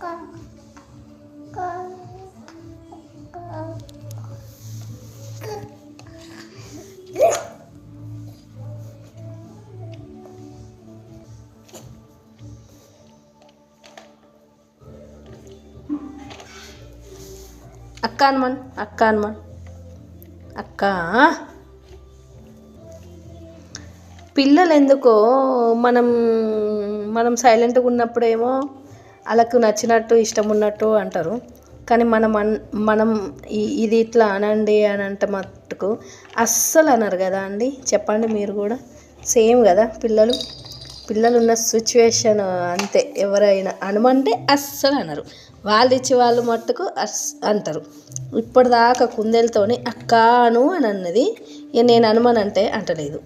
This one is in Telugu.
అక్క అనమన్ అక్క. పిల్లలు ఎందుకో మనం మనం సైలెంట్గా ఉన్నప్పుడేమో వాళ్ళకు నచ్చినట్టు ఇష్టం ఉన్నట్టు అంటారు, కానీ మనం ఇది ఇట్లా అనండి అని అంటే మట్టుకు అస్సలు అనరు కదా అండి. చెప్పండి మీరు కూడా సేమ్ కదా. పిల్లలు ఉన్న సిచ్యువేషన్ అంతే. ఎవరైనా అనమంటే అస్సలు అనరు, వాళ్ళు ఇచ్చి వాళ్ళు మట్టుకు అంటారు. ఇప్పటిదాకా కుందేలతోని అక్కాను అని అన్నది, నేను అనమనంటే అంటలేదు.